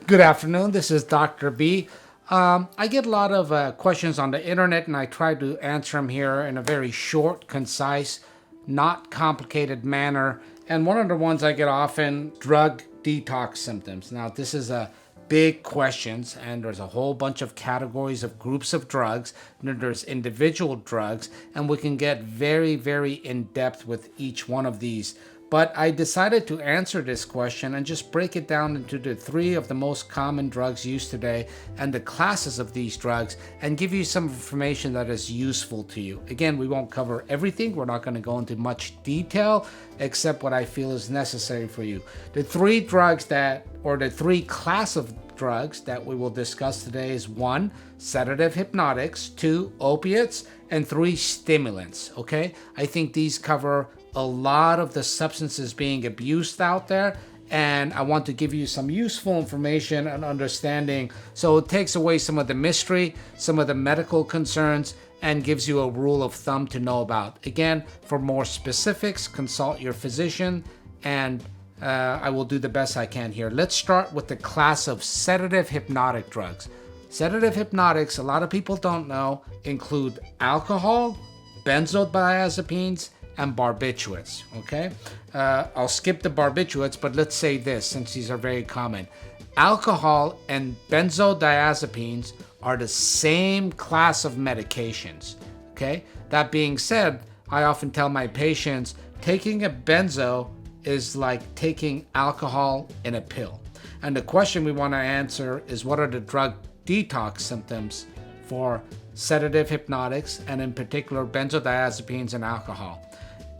Good afternoon. This is Dr. B. I get a lot of questions on the internet, and I try to answer them here in a very short, concise, not complicated manner. And one of the ones I get often, drug detox symptoms. Now, this is a big questions, and there's a whole bunch of categories of groups of drugs, and then there's individual drugs, and we can get very, very in depth with each one of these. But I decided to answer this question and just break it down into the three of the most common drugs used today and the classes of these drugs, and give you some information that is useful to you. Again, we won't cover everything. We're not going to go into much detail except what I feel is necessary for you. The three drugs the three class of drugs that we will discuss today is 1, sedative-hypnotics, 2, opiates, and 3, stimulants. Okay? I think these cover a lot of the substances being abused out there, and I want to give you some useful information and understanding so it takes away some of the mystery, some of the medical concerns, and gives you a rule of thumb to know about. Again, for more specifics, consult your physician, and I will do the best I can here. Let's start with the class of sedative hypnotic drugs. Sedative hypnotics, a lot of people don't know, include alcohol, benzodiazepines, and barbiturates. Okay, I'll skip the barbiturates, but let's say this since these are very common. Alcohol and benzodiazepines are the same class of medications. Okay, that being said, I often tell my patients taking a benzo is like taking alcohol in a pill. And the question we want to answer is, what are the drug detox symptoms for sedative hypnotics, and in particular benzodiazepines and alcohol?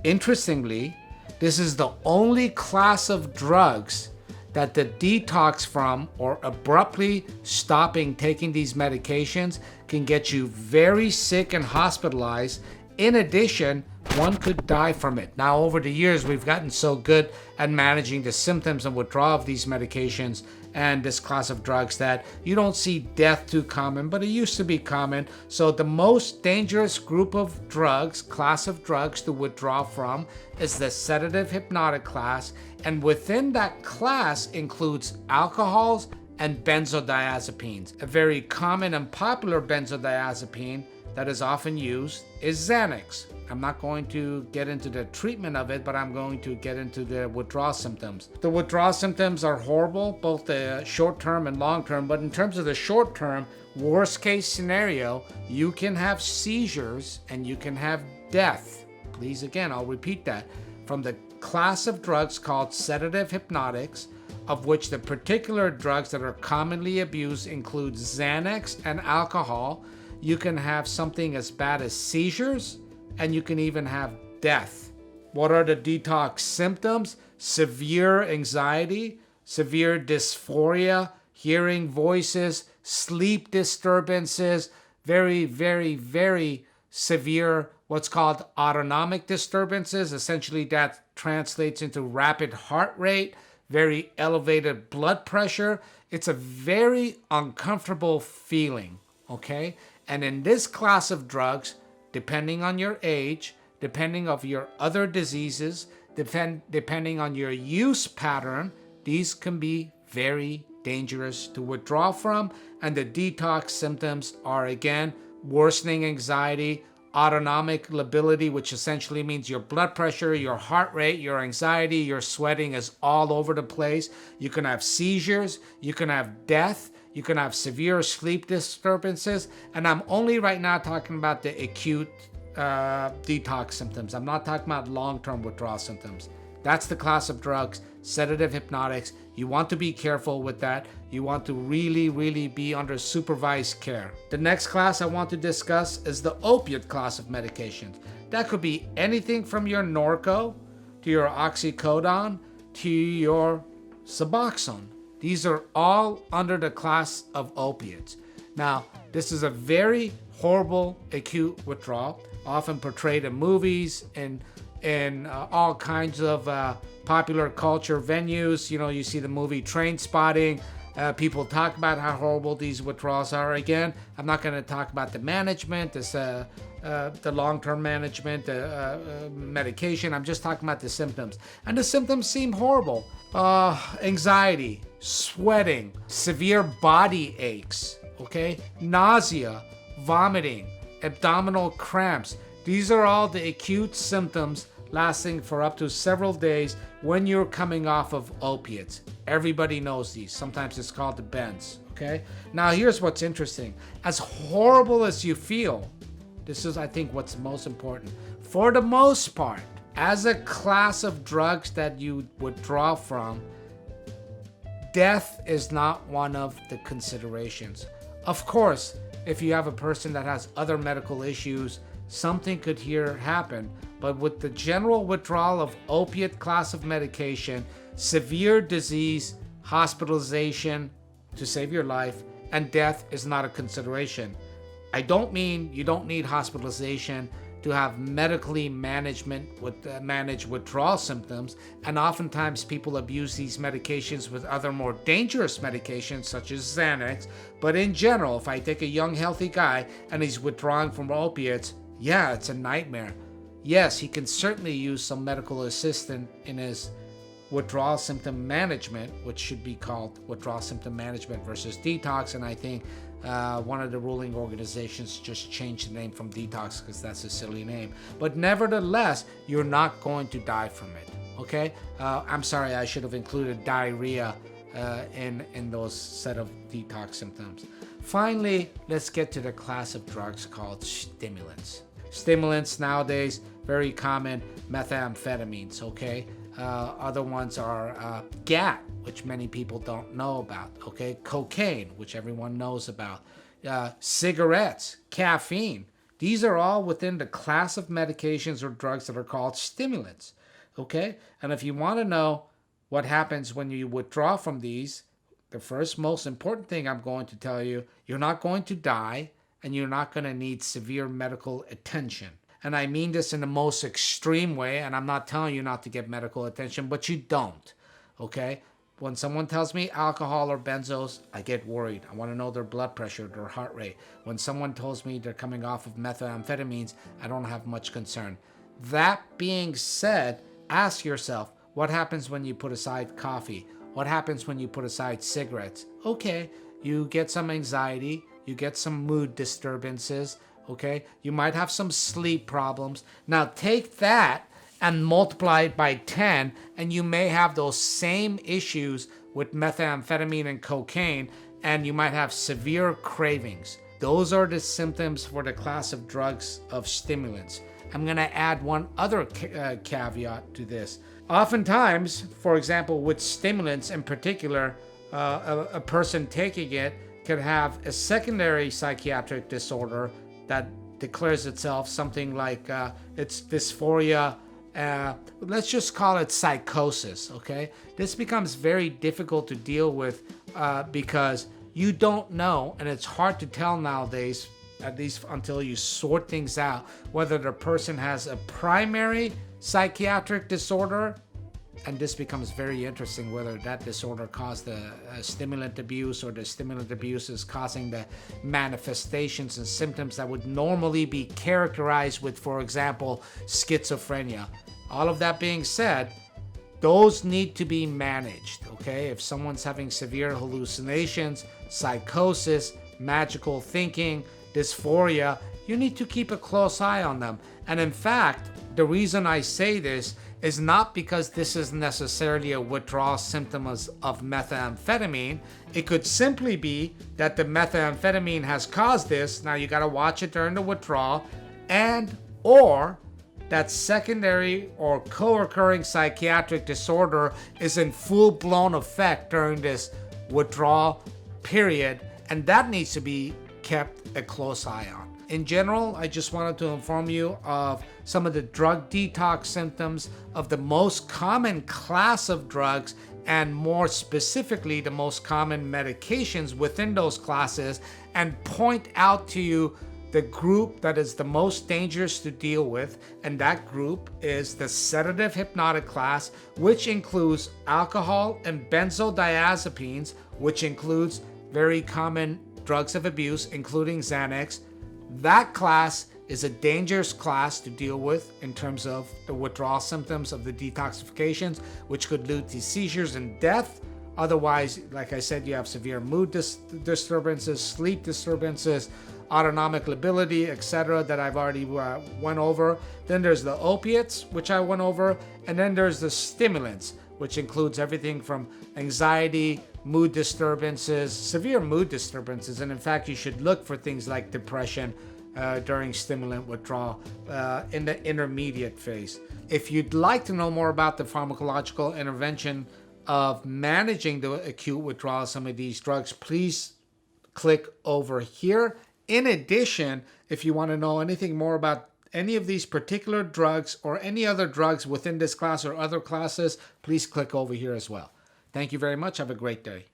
Interestingly, this is the only class of drugs that the detox from or abruptly stopping taking these medications can get you very sick and hospitalized. In addition, one could die from it. Now, over the years, we've gotten so good at managing the symptoms and withdrawal of these medications and this class of drugs that you don't see death too common, but it used to be common. So the most dangerous group of drugs, class of drugs to withdraw from, is the sedative hypnotic class. And within that class includes alcohols and benzodiazepines. A very common and popular benzodiazepine that is often used is Xanax. I'm not going to get into the treatment of it, but I'm going to get into the withdrawal symptoms. The withdrawal symptoms are horrible, both the short-term and long-term, but in terms of the short-term, worst case scenario, you can have seizures and you can have death. Please, again, I'll repeat that. From the class of drugs called sedative hypnotics, of which the particular drugs that are commonly abused include Xanax and alcohol, you can have something as bad as seizures, and you can even have death. What are the detox symptoms? Severe anxiety, severe dysphoria, hearing voices, sleep disturbances, very, very, very severe what's called autonomic disturbances. Essentially, that translates into rapid heart rate, very elevated blood pressure. It's a very uncomfortable feeling, okay? And in this class of drugs, depending on your age, depending on your other diseases, depending on your use pattern, these can be very dangerous to withdraw from. And the detox symptoms are, again, worsening anxiety, autonomic lability, which essentially means your blood pressure, your heart rate, your anxiety, your sweating is all over the place. You can have seizures, you can have death, you can have severe sleep disturbances, and I'm only right now talking about the acute detox symptoms. I'm not talking about long-term withdrawal symptoms. That's the class of drugs, sedative hypnotics. You want to be careful with that. You want to really, really be under supervised care. The next class I want to discuss is the opiate class of medications. That could be anything from your Norco to your oxycodone to your Suboxone. These are all under the class of opiates. Now, this is a very horrible acute withdrawal, often portrayed in movies and in all kinds of popular culture venues. You know, you see the movie Trainspotting. People talk about how horrible these withdrawals are. Again, I'm not going to talk about the management, the long-term management, medication. I'm just talking about the symptoms. And the symptoms seem horrible. Anxiety, sweating, severe body aches, okay? Nausea, vomiting, abdominal cramps. These are all the acute symptoms lasting for up to several days when you're coming off of opiates. Everybody knows these. Sometimes it's called the benz, okay? Now here's what's interesting. As horrible as you feel, this is, I think, what's most important. For the most part, as a class of drugs that you withdraw from, death is not one of the considerations. Of course, if you have a person that has other medical issues, something could here happen. But with the general withdrawal of opiate class of medication, severe disease, hospitalization to save your life, and death is not a consideration. I don't mean you don't need hospitalization to have medically managed withdrawal symptoms, and oftentimes people abuse these medications with other more dangerous medications such as Xanax. But in general, if I take a young healthy guy and he's withdrawing from opiates, yeah, it's a nightmare. Yes, he can certainly use some medical assistance in his withdrawal symptom management, which should be called withdrawal symptom management versus detox. And I think one of the ruling organizations just changed the name from Detox because that's a silly name. But nevertheless, you're not going to die from it, okay? I'm sorry, I should have included diarrhea in those set of detox symptoms. Finally, let's get to the class of drugs called stimulants. Stimulants nowadays, very common, methamphetamines, okay? Other ones are GAT, which many people don't know about, okay? Cocaine, which everyone knows about. Cigarettes, caffeine. These are all within the class of medications or drugs that are called stimulants, okay? And if you want to know what happens when you withdraw from these, the first most important thing I'm going to tell you, you're not going to die and you're not going to need severe medical attention. And I mean this in the most extreme way, and I'm not telling you not to get medical attention, but you don't, okay? When someone tells me alcohol or benzos, I get worried. I want to know their blood pressure, their heart rate. When someone tells me they're coming off of methamphetamines, I don't have much concern. That being said, ask yourself, what happens when you put aside coffee? What happens when you put aside cigarettes? Okay, you get some anxiety, you get some mood disturbances, okay? You might have some sleep problems. Now take that and multiply it by 10, and you may have those same issues with methamphetamine and cocaine, and you might have severe cravings. Those are the symptoms for the class of drugs of stimulants. I'm going to add one other caveat to this. Oftentimes, for example, with stimulants in particular, a person taking it could have a secondary psychiatric disorder that declares itself something like it's dysphoria. Let's just call it psychosis, okay? This becomes very difficult to deal with because you don't know, and it's hard to tell nowadays, at least until you sort things out, whether the person has a primary psychiatric disorder, and this becomes very interesting, whether that disorder caused the stimulant abuse or the stimulant abuse is causing the manifestations and symptoms that would normally be characterized with, for example, schizophrenia. All of that being said, those need to be managed, okay? If someone's having severe hallucinations, psychosis, magical thinking, dysphoria, you need to keep a close eye on them. And in fact, the reason I say this is not because this is necessarily a withdrawal symptom of methamphetamine. It could simply be that the methamphetamine has caused this. Now you got to watch it during the withdrawal, and or that secondary or co-occurring psychiatric disorder is in full-blown effect during this withdrawal period, and that needs to be kept a close eye on. In general, I just wanted to inform you of some of the drug detox symptoms of the most common class of drugs, and more specifically the most common medications within those classes, and point out to you the group that is the most dangerous to deal with, and that group is the sedative hypnotic class, which includes alcohol and benzodiazepines, which includes very common drugs of abuse, including Xanax. That class is a dangerous class to deal with in terms of the withdrawal symptoms of the detoxifications, which could lead to seizures and death, Otherwise, like I said, you have severe mood disturbances, sleep disturbances, autonomic lability, etc. that I've already went over. Then there's the opiates, which I went over. And then there's the stimulants, which includes everything from anxiety, mood disturbances, severe mood disturbances. And in fact, you should look for things like depression during stimulant withdrawal in the intermediate phase. If you'd like to know more about the pharmacological intervention of managing the acute withdrawal of some of these drugs, please click over here. In addition, if you want to know anything more about any of these particular drugs or any other drugs within this class or other classes, please click over here as well. Thank you very much. Have a great day.